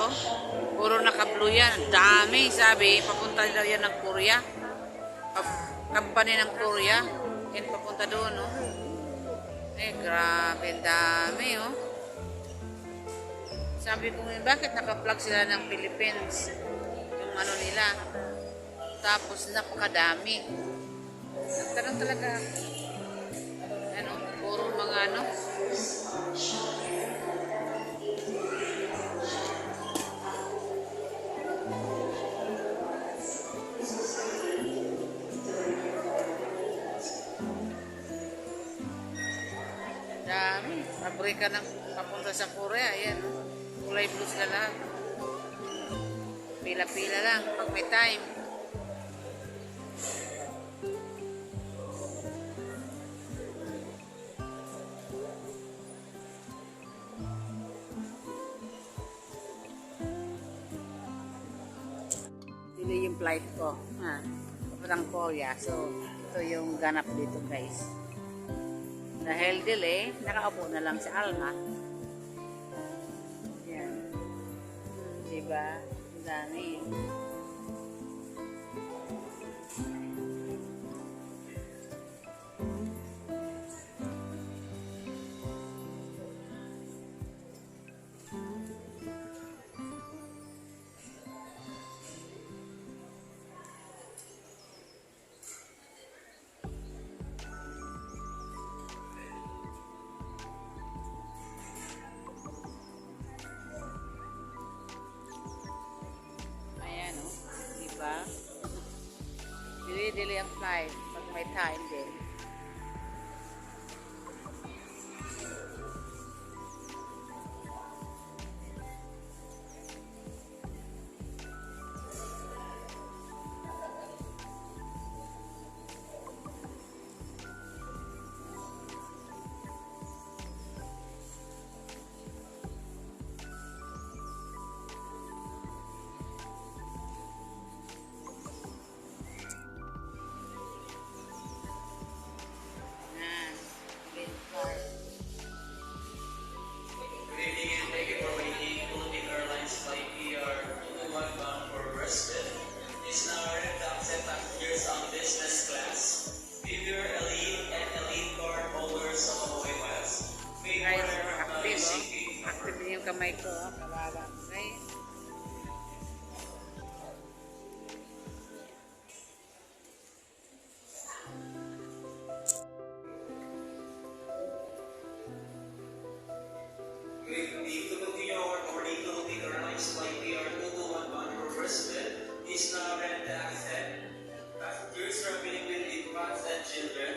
oh. Puro naka-blue yan. Dami, sabi. Papunta daw yan ng Korea. Company ng Korea. Yan, papunta doon, oh. Eh, grabe, dami, oh. Sabi ko, bakit naka-plug sila ng Philippines? Yung ano nila. Tapos, napakadami. Nagtanong talaga. Ano, puro mga ano. Dami. Pabrika ng papunta sa Korea. Ayan. Kulay blue sila lahat. Pila-pila lang pag may time. Dili yung flight ko. Papuntang Korea. So, ito yung ganap dito, guys. Dahil delay, nakaupo na lang si Alma. Yan. Diba? Ang dami. Dili ang flight pag may time din. Active din yung kamay ko, kawawa. Okay? Need to continue our boarding to take airlines flight PR221 Vancouver Brisbane. Is now ready to accept passengers from Philippine infants and children.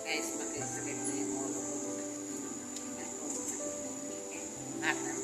Guys, makisakit na yung ulo ko. Alam.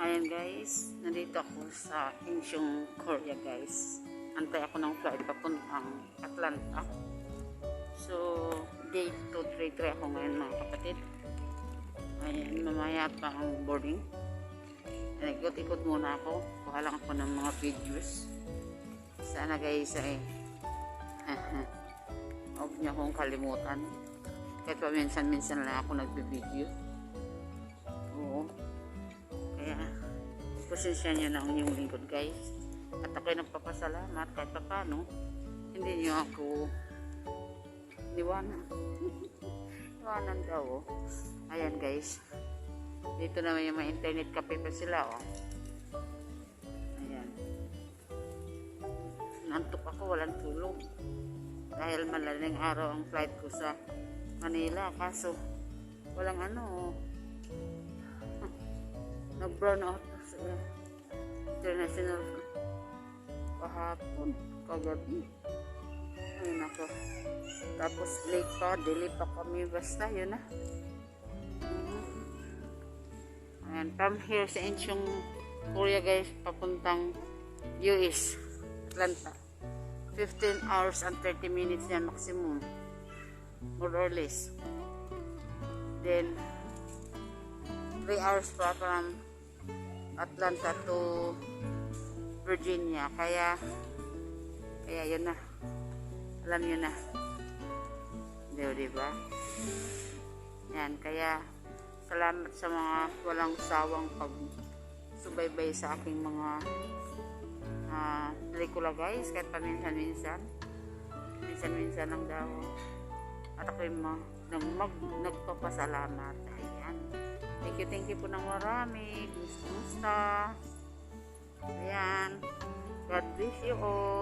Ayan guys, nandito ako sa Incheon, Korea guys. Antay ako ng flight papuntang Atlanta. So, gate 233 ako ngayon mga kapatid. Ayan, mamaya pa ang boarding. Ikot-ikot muna ako. Kuha lang ako ng mga videos. Sana guys ay huwag niyo akong kalimutan. Kahit pa minsan-minsan lang ako nagbe-video. Oo. Kaya, pasensya niyo na ang inyong lingkod guys. At ako'y nagpapasalamat kahit pa paano. Hindi niyo ako iwanan. Iwanan daw. Ayan guys. Dito naman yung mga internet cafe pa sila, oh. Ayan. Nantok ako, walang tulog. Dahil malaling araw ang flight ko sa Manila. Kaso, walang ano, oh. Nag-brown out sa international kahapon, kagabi. Ayun ako. Tapos late pa, delay pa kami. Basta, yun na. Ayan, from here sa Incheon, Korea guys, papuntang US, Atlanta. 15 hours and 30 minutes yan maximum. More or less. Then, 3 hours pa from Atlanta to Virginia. Kaya yun na. Alam nyo na. Diba? Yan, kaya salamat sa mga walang sawang pag-subaybay sa aking mga pelikula guys, kahit paminsan-minsan lang daw at ako'y nagpapasalamat. Ayan, thank you po ng marami. Kumusta? Ayan, God bless you all.